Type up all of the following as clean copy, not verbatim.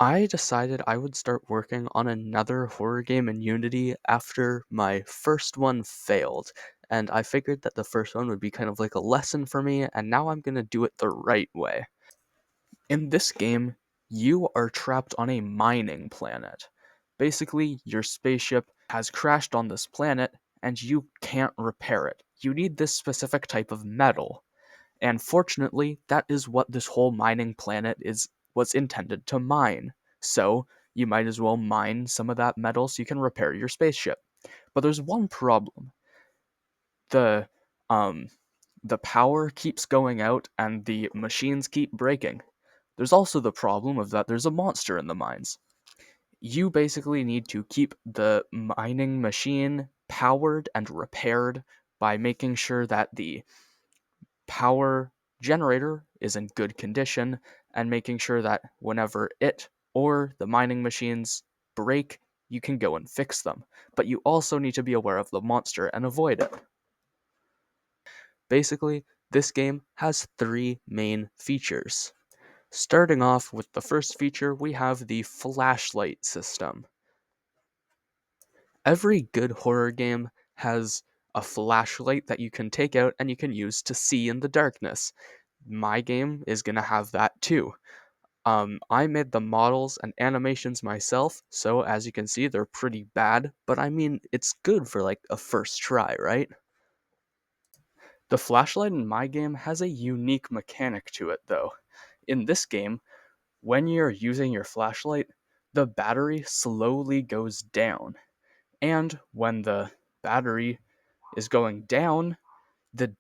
I decided I would start working on another horror game in Unity after my first one failed, and I figured that the first one would be kind of like a lesson for me, and now I'm gonna do it the right way. In this game, you are trapped on a mining planet. Basically, your spaceship has crashed on this planet, and you can't repair it. You need this specific type of metal. And fortunately, that is what this whole mining planet is was intended to mine. So, you might as well mine some of that metal so you can repair your spaceship. But there's one problem. The um the power keeps going out and the machines keep breaking. There's also the problem of that there's a monster in the mines. You basically need to keep the mining machine powered and repaired by making sure that the power generator is in good condition and making sure that whenever it or the mining machines break, you can go and fix them. But you also need to be aware of the monster and avoid it. Basically, this game has three main features. Starting off with the first feature, we have the flashlight system. Every good horror game has a flashlight that you can take out and you can use to see in the darkness. My game is going to have that too. I made the models and animations myself, so as you can see, they're pretty bad, but I mean, it's good for like a first try, right? The flashlight in my game has a unique mechanic to it, though. In this game, when you're using your flashlight, the battery slowly goes down. And when the battery is going down, the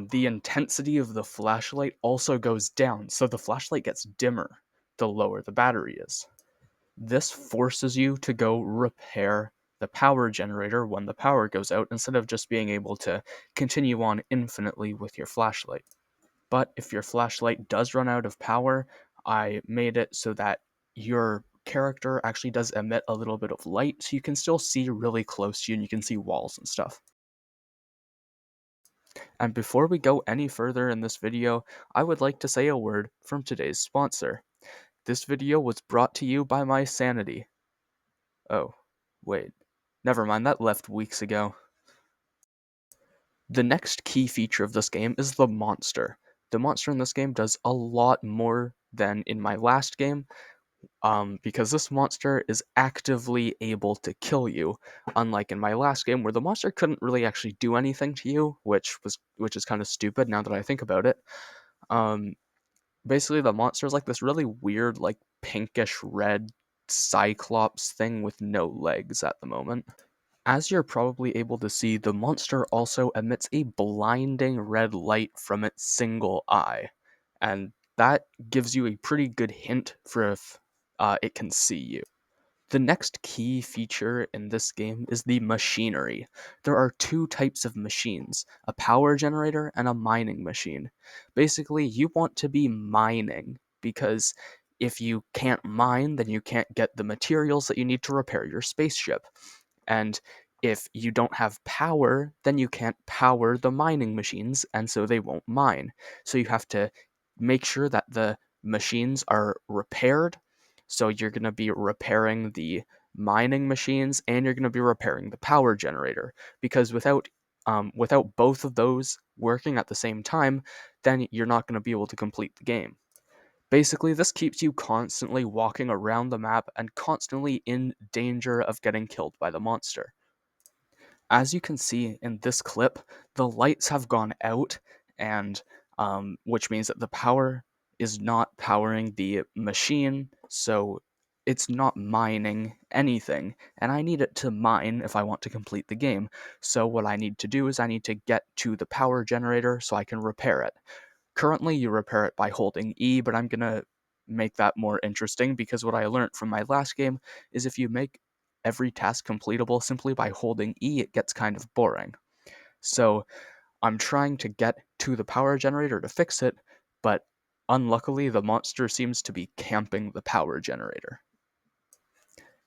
the intensity of the flashlight also goes down, so the flashlight gets dimmer the lower the battery is. This forces you to go repair the power generator when the power goes out instead of just being able to continue on infinitely with your flashlight. But if your flashlight does run out of power, I made it so that your character actually does emit a little bit of light so you can still see really close to you and you can see walls and stuff. And before we go any further in this video, I would like to say a word from today's sponsor. This video was brought to you by my sanity. Oh, wait. Never mind, that left weeks ago. The next key feature of this game is the monster. The monster in this game does a lot more than in my last game, because this monster is actively able to kill you, unlike in my last game where the monster couldn't really actually do anything to you, which is kind of stupid now that I think about it. Um, Basically, the monster is like this really weird, like pinkish red cyclops thing with no legs at the moment. As you're probably able to see, the monster also emits a blinding red light from its single eye, and that gives you a pretty good hint for if it can see you. The next key feature in this game is the machinery. There are two types of machines, a power generator and a mining machine. Basically, you want to be mining because if you can't mine, then you can't get the materials that you need to repair your spaceship. And if you don't have power, then you can't power the mining machines, and so they won't mine. So you have to make sure that the machines are repaired. So you're going to be repairing the mining machines and you're going to be repairing the power generator because without both of those working at the same time, then you're not going to be able to complete the game. Basically, this keeps you constantly walking around the map and constantly in danger of getting killed by the monster. As you can see in this clip, the lights have gone out, and which means that the power is not powering the machine, so it's not mining anything, and I need it to mine if I want to complete the game. So what I need to do is I need to get to the power generator so I can repair it. Currently, you repair it by holding E, but I'm gonna make that more interesting because what I learned from my last game is if you make every task completable simply by holding E, it gets kind of boring. So I'm trying to get to the power generator to fix it, but unluckily the monster seems to be camping the power generator.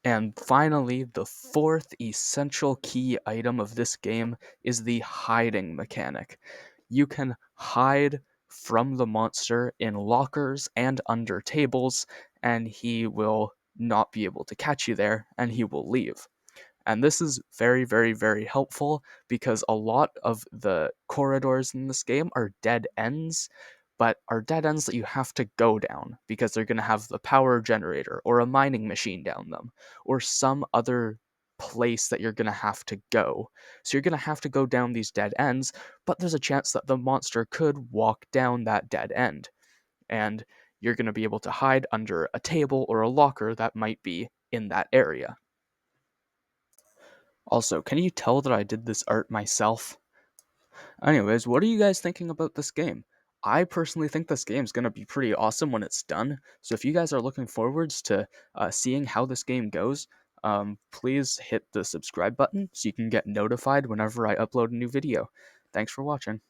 And finally, the fourth essential key item of this game is the hiding mechanic. You can hide from the monster in lockers and under tables, and he will not be able to catch you there, and he will leave. And this is very, very, very helpful because a lot of the corridors in this game are dead ends, but are dead ends that you have to go down because they're going to have the power generator or a mining machine down them or some other place that you're going to have to go. So you're going to have to go down these dead ends, but there's a chance that the monster could walk down that dead end. And you're going to be able to hide under a table or a locker that might be in that area. Also, can you tell that I did this art myself? Anyways, what are you guys thinking about this game? I personally think this game's going to be pretty awesome when it's done. So if you guys are looking forwards to seeing how this game goes, please hit the subscribe button so you can get notified whenever I upload a new video. Thanks for watching.